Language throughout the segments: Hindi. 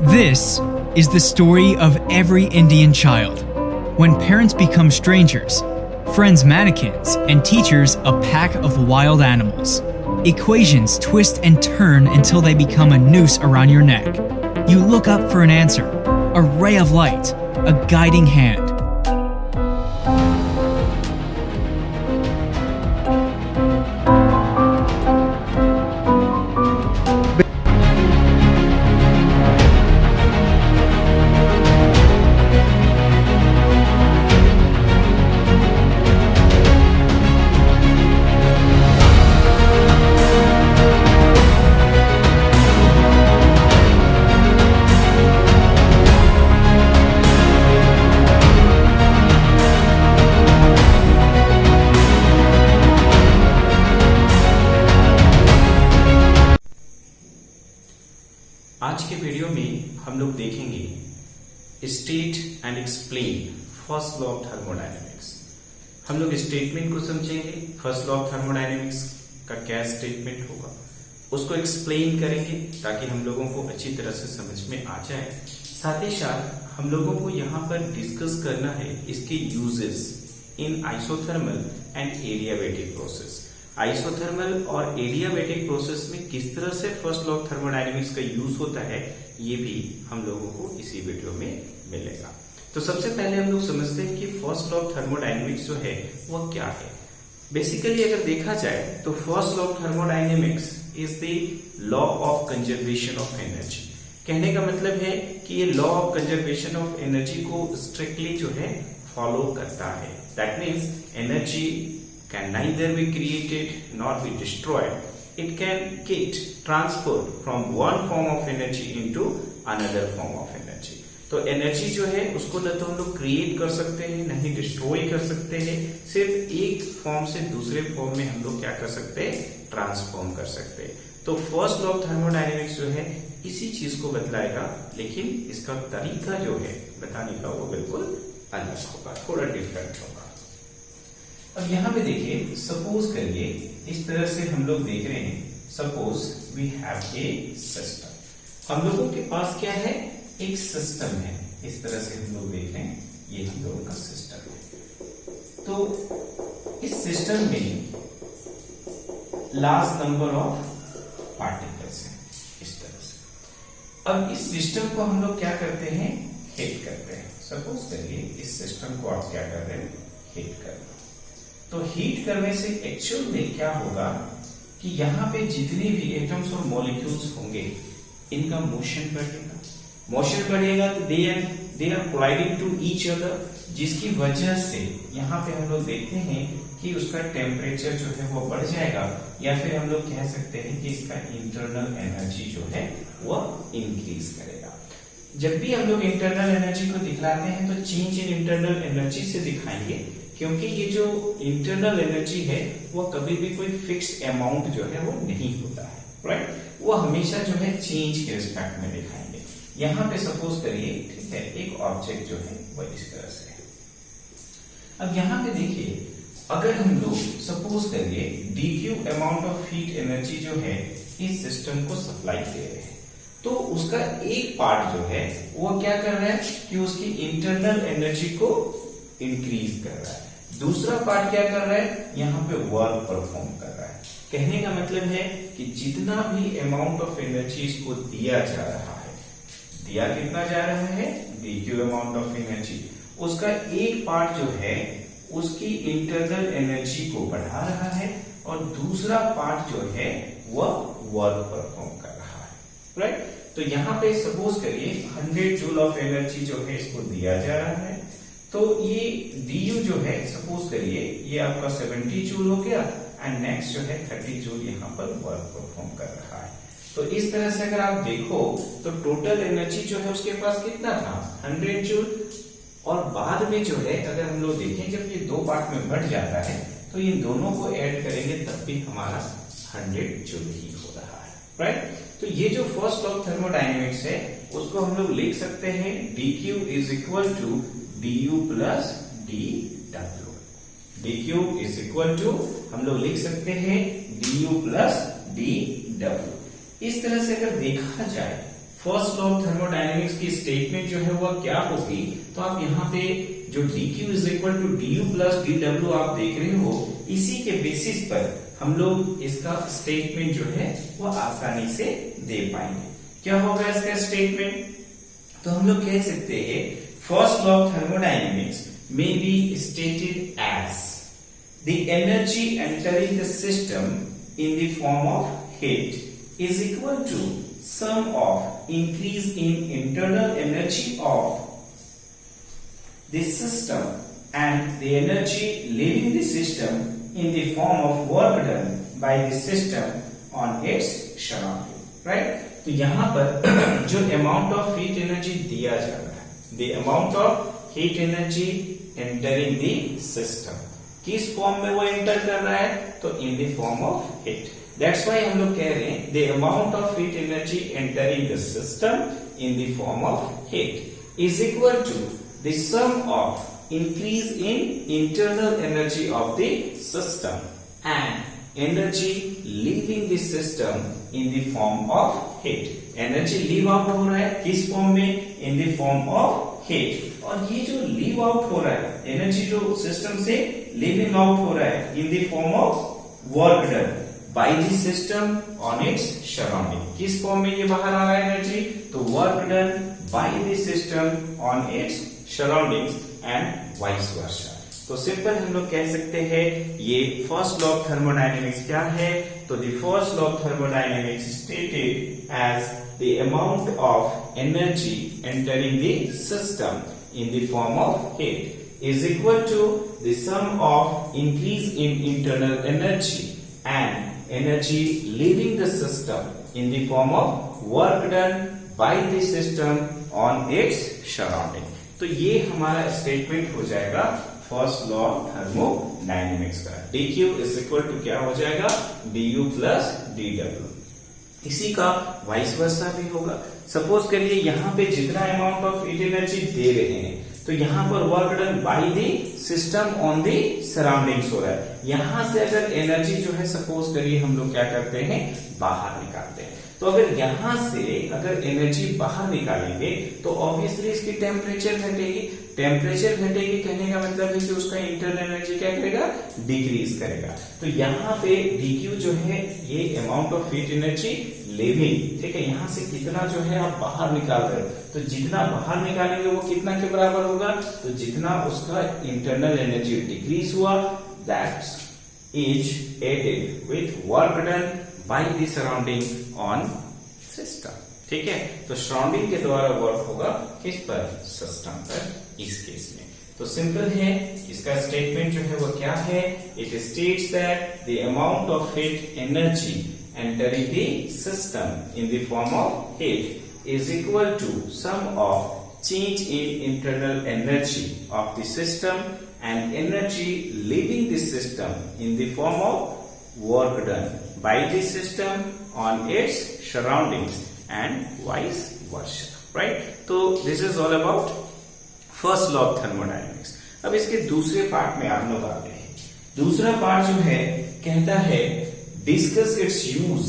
This is the story of every Indian child. When parents become strangers, friends mannequins, and teachers a pack of wild animals. Equations twist and turn until they become a noose around your neck. You look up for an answer, a ray of light, a guiding hand. आज के वीडियो में हम लोग देखेंगे state and explain first law of thermodynamics. हम लोग स्टेटमेंट को समझेंगे, फर्स्ट लॉ ऑफ थर्मोडायनेमिक्स का क्या स्टेटमेंट होगा, उसको एक्सप्लेन करेंगे ताकि हम लोगों को अच्छी तरह से समझ में आ जाए। साथ ही साथ हम लोगों को यहाँ पर डिस्कस करना है इसके uses in isothermal and adiabatic process. Isothermal और एडियाबैटिक प्रोसेस में किस तरह से फर्स्ट लॉ ऑफ थर्मोडायनेमिक्स का यूज होता है, ये भी हम लोगों को इसी वीडियो में मिलेगा। तो सबसे पहले हम लोग समझते हैं कि फर्स्ट लॉ ऑफ थर्मोडायनेमिक्स जो है वह क्या है। बेसिकली अगर देखा जाए तो first law of thermodynamics is the law of conservation of energy. कहने का मतलब है कि ये law of conservation of energy को स्ट्रिक्टली जो है फॉलो करता है। That means energy can neither be created nor be destroyed. It can get transferred from one form of energy into another form of energy. तो एनर्जी जो है उसको न तो हम लोग क्रिएट कर सकते हैं, न ही डिस्ट्रॉय कर सकते हैं, सिर्फ एक फॉर्म से दूसरे फॉर्म में हम लोग क्या कर सकते हैं, ट्रांसफॉर्म कर सकते हैं। तो फर्स्ट लॉ ऑफ थर्मोडायनेमिक्स जो है इसी चीज को बतलाएगा, लेकिन इसका तरीका जो है बताने का वो बिल्कुल अलग होगा, थोड़ा डिफरेंट होगा। अब यहाँ पे देखिए, सपोज करिए इस तरह से हम लोग देख रहे हैं, suppose we have a system. हम लोगों के पास क्या है, एक सिस्टम है। इस तरह से हम लोग देख रहे हैं, ये हम लोगों का सिस्टम है। तो इस सिस्टम में लार्ज नंबर ऑफ पार्टिकल्स हैं, इस तरह से। अब इस सिस्टम को हम लोग क्या करते हैं, हीट करते हैं। सपोज करिए इस सिस्टम को आप क्या कर रहे हैं, हीट कर रहे हैं। तो हीट करने से एक्चुअल में क्या होगा कि यहाँ पे जितने भी एटम्स और मॉलिक्यूल्स होंगे इनका मोशन बढ़ेगा। मोशन बढ़ेगा तो they are colliding to each other, जिसकी वजह से यहाँ पे हम लोग देखते हैं कि उसका टेम्परेचर जो है वो बढ़ जाएगा, या फिर हम लोग कह सकते हैं कि इसका इंटरनल एनर्जी जो है वह इंक्रीज करेगा। जब भी हम लोग इंटरनल एनर्जी को दिखलाते हैं तो चेंज इन इंटरनल एनर्जी से दिखाएंगे, क्योंकि ये जो इंटरनल एनर्जी है वो कभी भी कोई फिक्स्ड अमाउंट जो है वो नहीं होता है, राइट। वो हमेशा जो है चेंज के रिस्पेक्ट में दिखाएंगे। यहाँ पे सपोज करिए, ठीक है, एक ऑब्जेक्ट जो है वो इस तरह से है। अब यहाँ पे देखिए, अगर हम लोग सपोज करिए dq amount of heat energy जो है इस सिस्टम को सप्लाई दे रहे हैं, तो उसका एक पार्ट जो है वो क्या कर रहा है कि उसकी इंटरनल एनर्जी को इंक्रीज कर रहा है, दूसरा पार्ट क्या कर रहा है, यहाँ पे वर्क परफॉर्म कर रहा है। कहने का मतलब है कि जितना भी अमाउंट ऑफ एनर्जी इसको दिया जा रहा है, दिया कितना जा रहा है, dq अमाउंट ऑफ एनर्जी, उसका एक पार्ट जो है उसकी इंटरनल एनर्जी को बढ़ा रहा है और दूसरा पार्ट जो है वह वर्क परफॉर्म कर रहा है, राइट। तो यहाँ पे सपोज करिए 100 जूल ऑफ एनर्जी जो है इसको दिया जा रहा है, तो ये du जो है सपोज करिए ये आपका 70 जूल हो गया, एंड नेक्स्ट जो है 30 जूल यहाँ पर वर्क परफॉर्म कर रहा है। तो इस तरह से अगर आप देखो तो टोटल एनर्जी जो है उसके पास कितना था, 100 जूल, और बाद में जो है अगर हम लोग देखें जब ये दो पार्ट में बढ़ जाता है तो इन दोनों को ऐड करेंगे तब भी हमारा 100 जूल ही हो रहा है, राइट। तो ये जो फर्स्ट लॉ ऑफ थर्मोडायनेमिक्स है उसको हम लोग लिख सकते हैं dq is equal to du plus dw। dq is equal to हम लोग लिख सकते हैं du प्लस dw। इस तरह से अगर देखा जाए फर्स्ट लॉ ऑफ थर्मोडायनेमिक्स की स्टेटमेंट जो है वह क्या होगी, तो आप यहाँ पे जो dq is equal to du plus dw आप देख रहे हो, इसी के बेसिस पर हम लोग इसका स्टेटमेंट जो है वह आसानी से दे पाएंगे। क्या होगा इसका स्टेटमेंट, तो हम लोग कह सकते हैं first law of thermodynamics may be stated as the energy entering the system in the form of heat is equal to sum of increase in internal energy of the system and the energy leaving the system in the form of work done by the system on its surrounding, right? तो यहाँ पर जो amount of heat energy दिया जा रहा है, the amount of heat energy entering the system, किस फॉर्म में वो एंटर कर रहा है, तो in the form of heat. That's why हम लोग कह रहे हैं the amount of heat energy entering the system in the form of heat is equal to the sum of increase in internal energy of the system and energy leaving the system in the form of heat. Energy leave out हो रहा है किस फॉर्म में, in the form of heat, और ये जो लीव आउट हो रहा है, एनर्जी जो सिस्टम से लीविंग आउट हो रहा है in the form of work done by the system on its surrounding, किस फॉर्म में ये बाहर आ रहा है एनर्जी, तो work done by the system on it's surroundings and vice versa. तो सिंपल हम लोग कह सकते हैं ये फर्स्ट लॉ ऑफ थर्मोडायनेमिक्स क्या है, तो the first law of thermodynamics stated as the amount of energy entering the system in the form of heat is equal to the sum of increase in internal energy and energy leaving the system in the form of work done by the system on its surrounding। तो ये हमारा स्टेटमेंट हो जाएगा फर्स्ट लॉ ऑफ थर्मोडायनेमिक्स का। dq इज इक्वल टू क्या हो जाएगा, du प्लस dw। इसी का वाइस वर्सा भी होगा। सपोज करिए यहाँ पे जितना अमाउंट ऑफ हीट एनर्जी दे रहे हैं, तो यहाँ पर work done by the system on the surroundings हो रहा है। यहाँ से अगर एनर्जी जो है सपोज करिए हम लोग क्या करते हैं, बाहर निकालते हैं, तो अगर यहाँ से अगर एनर्जी बाहर निकालेंगे तो ऑब्वियसली इसकी टेम्परेचर घटेगी। टेम्परेचर घटेगी कहने का मतलब है कि उसका इंटरनल एनर्जी क्या करेगा, डिक्रीज करेगा। तो यहाँ पे dq जो है ये amount of heat energy living, ठीक है, यहाँ से कितना जो है आप बाहर निकाल रहे हो, तो जितना बाहर निकालेंगे वो कितना के बराबर होगा, तो जितना उसका इंटरनल एनर्जी डिक्रीज हुआ that is added with work done by the surrounding on system, ठीक है। तो सराउंडिंग के द्वारा वर्क होगा किस पर, सिस्टम पर इस केस में। तो सिंपल है, इसका स्टेटमेंट जो है वो क्या है, it states that the amount of heat energy entering the system in the form of heat is equal to sum of change in internal energy of the system and energy leaving the system in the form of work done by the system on its surroundings and vice versa, right? So this is all about first law of thermodynamics। अब इसके दूसरे पार्ट में हम लोग आते हैं। दूसरा पार्ट जो है कहता है discuss its use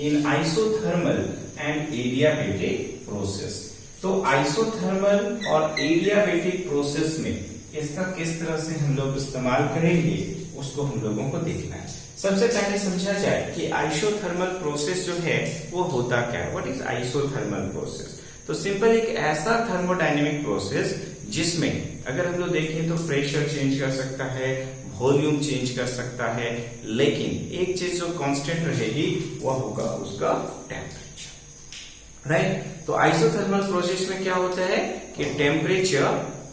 in isothermal and adiabatic process। तो isothermal और adiabatic process में इसका किस तरह से हम लोग इस्तेमाल करेंगे उसको हम लोगों को देखना है। सबसे पहले समझा जाए कि isothermal process जो है वो होता क्या है, व्हाट इज isothermal process। तो सिंपल एक ऐसा थर्मोडायनेमिक प्रोसेस जिसमें अगर हम लोग देखें तो प्रेशर चेंज कर सकता है, वॉल्यूम चेंज कर सकता है, लेकिन एक चीज जो कांस्टेंट रहेगी वह होगा उसका टेम्परेचर, राइट। तो आइसोथर्मल प्रोसेस में क्या होता है कि टेम्परेचर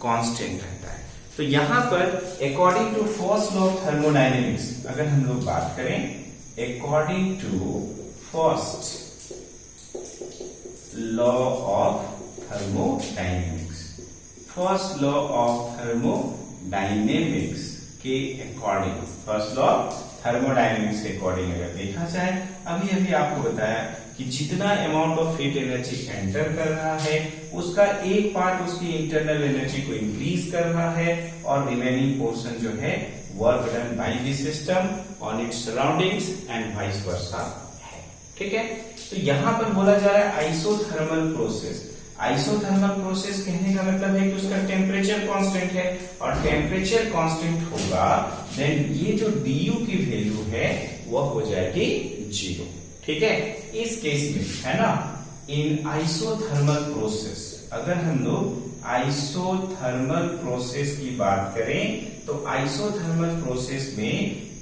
कांस्टेंट रहता है। तो यहां पर according to first law of thermodynamics अगर हम लोग बात करें, according to first law of thermodynamics, first law of thermodynamics के अकॉर्डिंग, फर्स्ट लॉ थर्मोडायनेमिक्स के अकॉर्डिंग अगर देखा जाए, अभी अभी आपको बताया कि जितना amount of heat energy enter कर रहा है उसका एक पार्ट उसकी इंटरनल एनर्जी को इंक्रीज कर रहा है और रिमेनिंग पोर्शन जो है work done by the system on it's surroundings and vice versa है, ठीक है, तो यहां पर बोला जा रहा है आइसोथर्मल प्रोसेस। आइसोथर्मल प्रोसेस कहने का मतलब है कि उसका टेम्परेचर कांस्टेंट है, और टेम्परेचर कांस्टेंट होगा देन ये जो du की वैल्यू है वह हो जाएगी 0। ठीक है, इस केस में है ना, इन आइसोथर्मल प्रोसेस, अगर हम लोग आइसोथर्मल प्रोसेस की बात करें तो आइसोथर्मल प्रोसेस में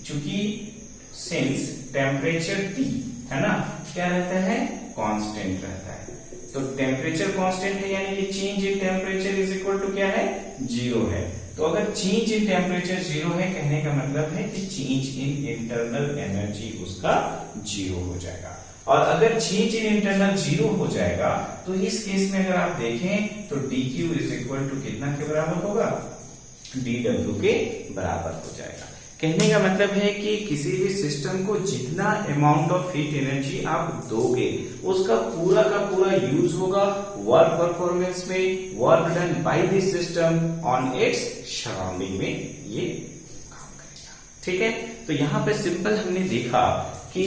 चूंकि सिंस टेम्परेचर T है ना क्या रहता है, कांस्टेंट रहता है, तो टेम्परेचर कांस्टेंट है यानी कि change in temperature is equal to क्या है, 0 है। तो अगर चेंज इन टेम्परेचर 0 है कहने का मतलब है कि चेंज इन इंटरनल एनर्जी उसका 0 हो जाएगा। और अगर चेंज इन इंटरनल 0 हो जाएगा तो इस केस में अगर आप देखें तो dq इज इक्वल टू कितना के बराबर होगा, dw के बराबर हो जाएगा। कहने का मतलब है कि किसी भी सिस्टम को जितना अमाउंट ऑफ हीट एनर्जी आप दोगे उसका पूरा का पूरा यूज होगा वर्क परफॉर्मेंस में, work done by this system on its surrounding में ये काम करेगा। ठीक है, तो यहां पे सिंपल हमने देखा कि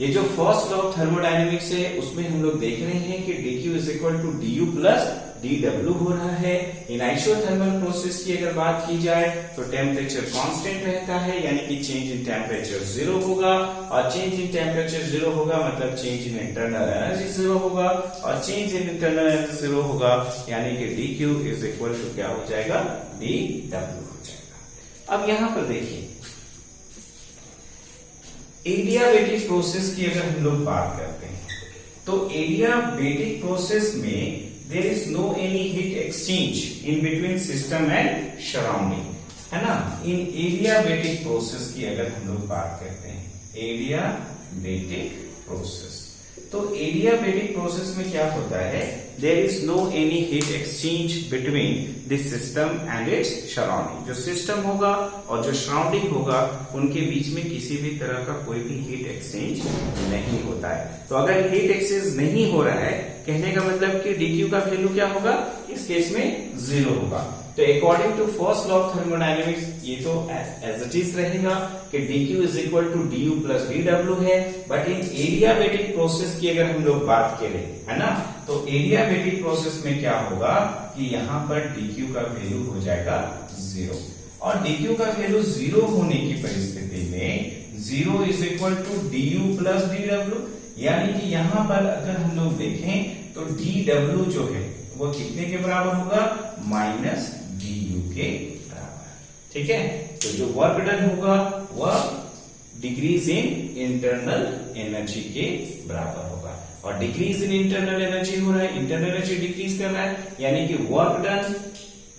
ये जो फर्स्ट लॉ ऑफ थर्मोडायनेमिक्स है उसमें हम लोग देख रहे हैं कि dq is equal to du plus dw हो रहा है। इन आइसोथर्मल प्रोसेस की अगर बात की जाए तो टेम्परेचर कांस्टेंट रहता है यानी कि चेंज इन टेम्परेचर 0 होगा, और चेंज इन टेम्परेचर 0 होगा मतलब चेंज इन इंटरनल एनर्जी 0 होगा, और चेंज इन इंटरनल एनर्जी 0 होगा यानी कि dq इज इक्वल टू क्या हो जाएगा, dw हो जाएगा। अब यहां पर देखिए एडियाबेटिक प्रोसेस की अगर हम लोग बात करते हैं तो एडियाबेटिक प्रोसेस में there is no any heat exchange in between system and surrounding, है ना। इन एडियाबेटिक प्रोसेस की अगर हम लोग बात करते हैं, एडियाबेटिक प्रोसेस, तो एडियाबेटिक प्रोसेस में क्या होता है, there is no any heat exchange between this system and its surrounding. जो सिस्टम होगा और जो सराउंडिंग होगा उनके बीच में किसी भी तरह का कोई भी हीट एक्सचेंज नहीं होता है। तो अगर हीट एक्सचेंज नहीं हो रहा है कहने का मतलब कि dq का वैल्यू क्या होगा, इस केस में 0 होगा। तो according to first law of thermodynamics ये तो एज इट इज रहेगा कि dq is equal to du plus dw है। बट इन एडियाबेटिक प्रोसेस की अगर हम लोग बात करें, है ना, तो एडियाबेटिक प्रोसेस में क्या होगा कि यहाँ पर dq का वैल्यू हो जाएगा 0, और dq का वैल्यू 0 होने की परिस्थिति में 0 is equal to du plus dw, यानी कि यहाँ पर अगर हम लोग देखें तो dw जो है वो कितने के बराबर होगा, माइनस du के बराबर। ठीक है, तो जो वर्क डन होगा वह डिक्रीज इन इंटरनल एनर्जी के बराबर होगा, और डिक्रीज इन इंटरनल एनर्जी हो रहा है, इंटरनल एनर्जी डिक्रीज कर रहा है यानी कि work done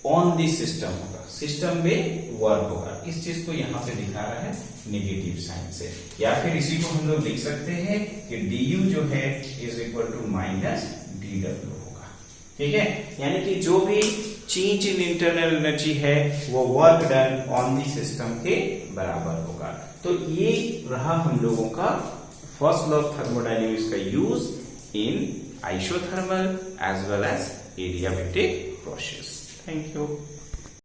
on this system होगा, सिस्टम में वर्क होगा। इस चीज को यहाँ पे दिखा रहा है नेगेटिव साइन से, या फिर इसी को हम लोग लिख सकते हैं कि du जो है is equal to minus dw होगा। ठीक है, यानी कि जो भी चेंज इन इंटरनल एनर्जी है वो work done on the system के बराबर होगा। तो ये रहा हम लोगों का फर्स्ट लॉ ऑफ थर्मोडायनेमिक्स का use in isothermal as well as adiabatic process. Thank you.